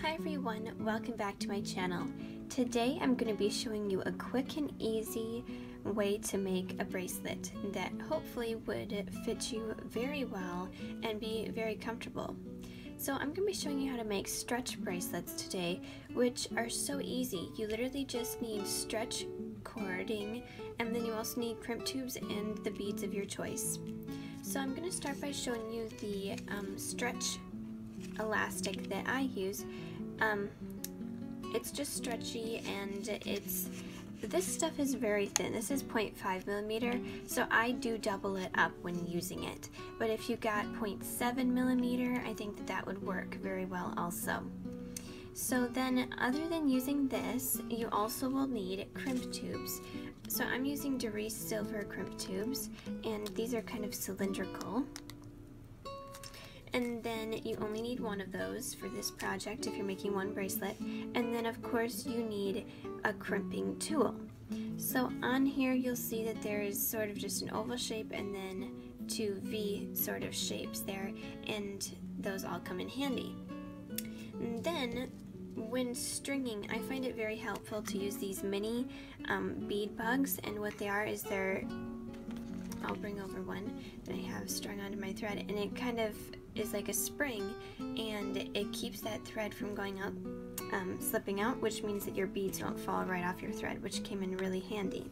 Hi everyone, welcome back to my channel. Today I'm going to be showing you a quick and easy way to make a bracelet that hopefully would fit you very well and be very comfortable. So I'm going to be showing you how to make stretch bracelets today, which are so easy. You literally just need stretch cording, and then you also need crimp tubes and the beads of your choice. So I'm going to start by showing you the stretch elastic that I use. It's just stretchy, and this stuff is very thin. This is 0.5 millimeter, so I do double it up when using it. But if you got 0.7 millimeter, I think that would work very well also. So then, other than using this, you also will need crimp tubes. So I'm using Darice Silver crimp tubes, and these are kind of cylindrical. And then you only need one of those for this project if you're making one bracelet. And then of course you need a crimping tool. So on here you'll see that there is sort of just an oval shape and then two V sort of shapes there, and those all come in handy. And then when stringing, I find it very helpful to use these mini bead bugs, and what they are is I'll bring over one that I have strung onto my thread, and it kind of is like a spring, and it keeps that thread from going out, slipping out, which means that your beads won't fall right off your thread, which came in really handy.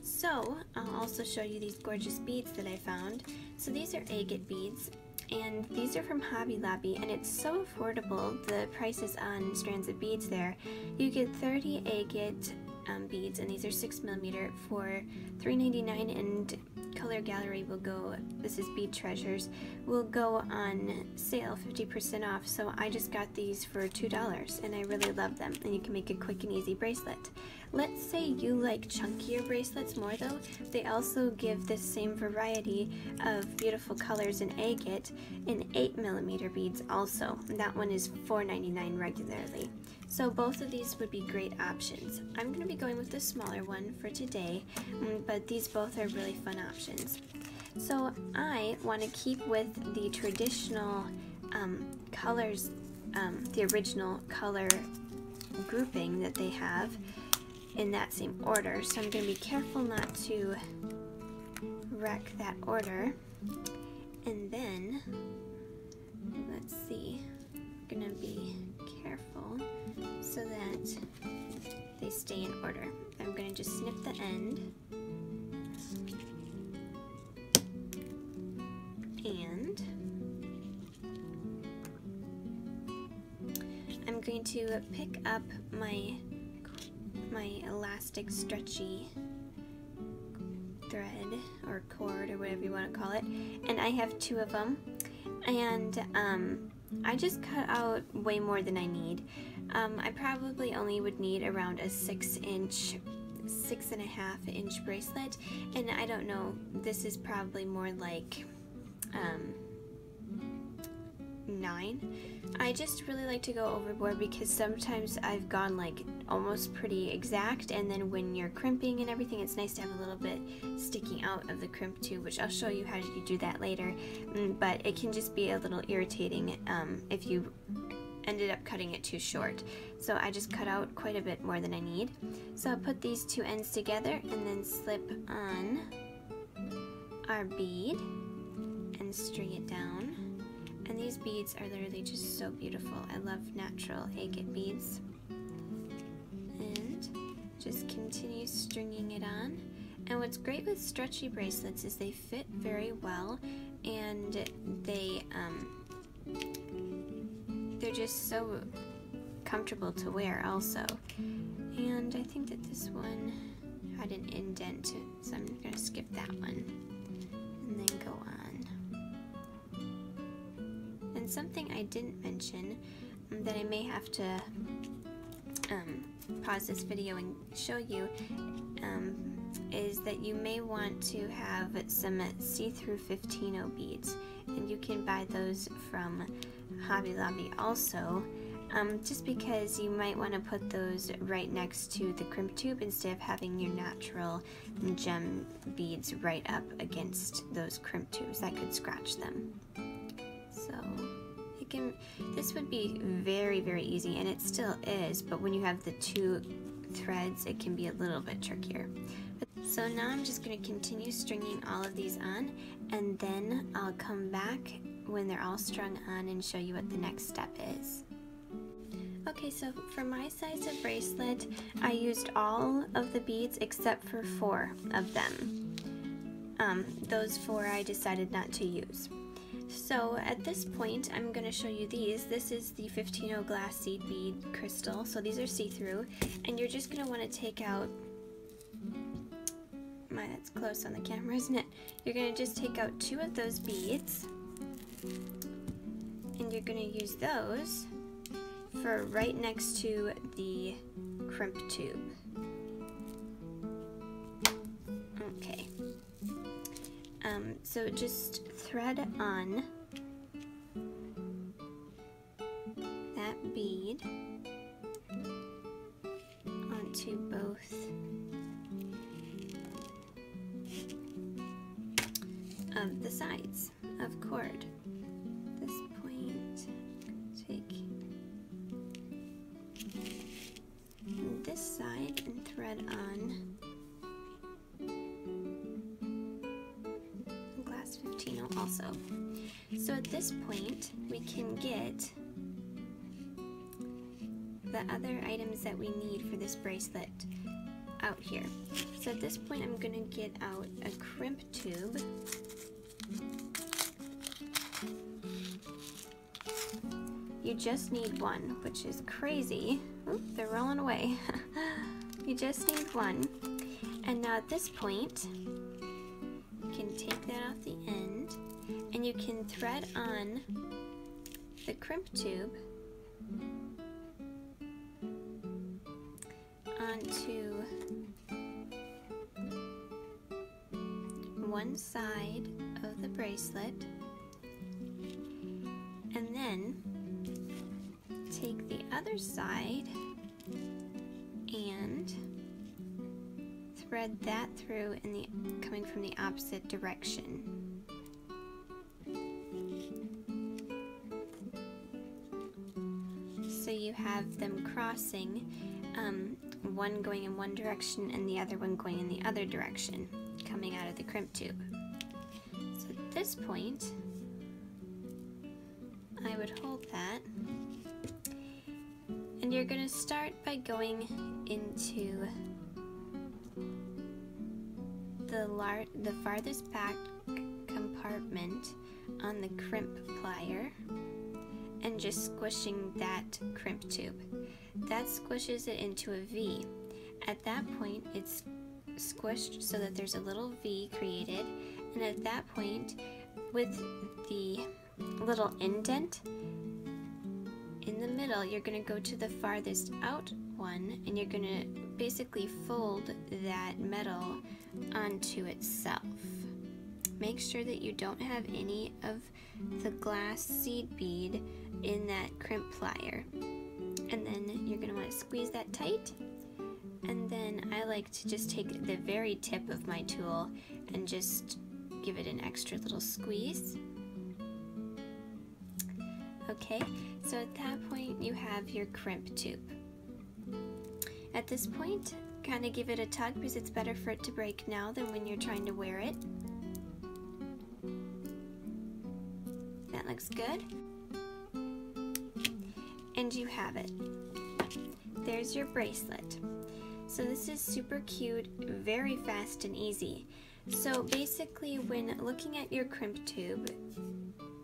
So I'll also show you these gorgeous beads that I found. So these are agate beads, and these are from Hobby Lobby, and it's so affordable. The prices on strands of beads there, you get 30 agate beads, and these are 6 millimeter for $3.99, and Color Gallery will go, this is Bead Treasures, will go on sale 50% off, so I just got these for $2, and I really love them, and you can make a quick and easy bracelet. Let's say you like chunkier bracelets more though, they also give this same variety of beautiful colors in agate in 8 millimeter beads also, and that one is $4.99 regularly. So both of these would be great options. I'm going to be going with the smaller one for today, but these both are really fun options. So I want to keep with the traditional colors, the original color grouping that they have in that same order. So I'm going to be careful not to wreck that order. And then, let's see, I'm going to be careful so that they stay in order. I'm going to just snip the end, and I'm going to pick up my elastic stretchy thread or cord or whatever you want to call it, and I have 2 of them, and I just cut out way more than I need. I probably only would need around a 6.5 inch bracelet, and I don't know, this is probably more like 9. I just really like to go overboard because sometimes I've gone like almost pretty exact, and then when you're crimping and everything, it's nice to have a little bit sticking out of the crimp tube, which I'll show you how you do that later, but it can just be a little irritating if you ended up cutting it too short. So I just cut out quite a bit more than I need. So I'll put these 2 ends together and then slip on our bead and string it down. And these beads are literally just so beautiful. I love natural agate beads. And just continue stringing it on. And what's great with stretchy bracelets is they fit very well, and they're just so comfortable to wear also. And I think that this one had an indent, so I'm going to skip that one and then go on. And something I didn't mention that I may have to pause this video and show you is that you may want to have some see-through 15-0 beads, and you can buy those from Hobby Lobby also, just because you might want to put those right next to the crimp tube instead of having your natural gem beads right up against those crimp tubes. That could scratch them. So it this would be very, very easy, and it still is, but when you have the two threads, it can be a little bit trickier. So now I'm just going to continue stringing all of these on, and then I'll come back when they're all strung on and show you what the next step is. Okay, so for my size of bracelet, I used all of the beads except for 4 of them. Those 4 I decided not to use. So at this point, I'm going to show you these. This is the 15-0 glass seed bead crystal, so these are see-through, and you're just going to want to take out, that's close on the camera, isn't it? You're going to just take out 2 of those beads, and you're going to use those for right next to the crimp tube. Okay. So just thread on that bead onto both of the sides of cord. At this point, take this side and thread on glass 15-0 also. So at this point, we can get the other items that we need for this bracelet out here. So at this point, I'm going to get out a crimp tube. You just need one, which is crazy. Oop, they're rolling away. You just need one. And now at this point, you can take that off the end, and you can thread on the crimp tube onto one side of the bracelet, and then take the other side and thread that through coming from the opposite direction. So you have them crossing, one going in one direction and the other one going in the other direction, coming out of the crimp tube. So at this point, I would hold that, and you're going to start by going into the farthest back compartment on the crimp plier and just squishing that crimp tube. That squishes it into a V. At that point, it's squished so that there's a little V created, and at that point, with the little indent in the middle, you're going to go to the farthest out one, and you're going to basically fold that metal onto itself. Make sure that you don't have any of the glass seed bead in that crimp plier. And then you're going to want to squeeze that tight, and then I like to just take the very tip of my tool and just give it an extra little squeeze. Okay, so at that point you have your crimp tube. At this point, kind of give it a tug because it's better for it to break now than when you're trying to wear it. That looks good. And you have it. There's your bracelet. So this is super cute, very fast and easy. So basically, when looking at your crimp tube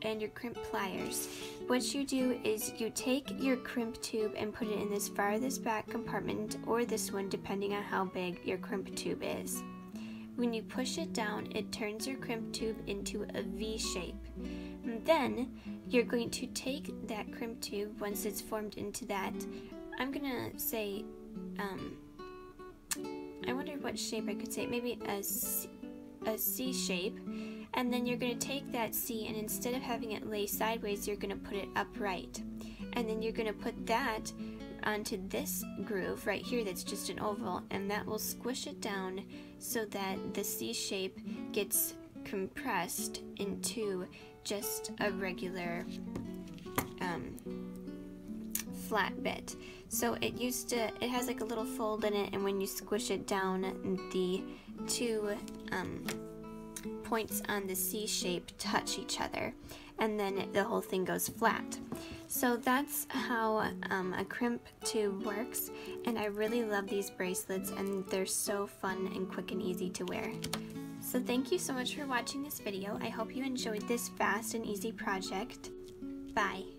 and your crimp pliers, what you do is you take your crimp tube and put it in this farthest back compartment, or this one depending on how big your crimp tube is. When you push it down, it turns your crimp tube into a V shape. And then you're going to take that crimp tube once it's formed into that, I'm gonna say, I wonder what shape I could say, maybe a C shape, and then you're going to take that C, and instead of having it lay sideways, you're going to put it upright, and then you're going to put that onto this groove right here that's just an oval, and that will squish it down so that the C shape gets compressed into just a regular flat bit. So it has like a little fold in it, and when you squish it down, the two points on the C shape touch each other, and then the whole thing goes flat. So that's how a crimp tube works, and I really love these bracelets, and they're so fun and quick and easy to wear. So thank you so much for watching this video. I hope you enjoyed this fast and easy project. Bye.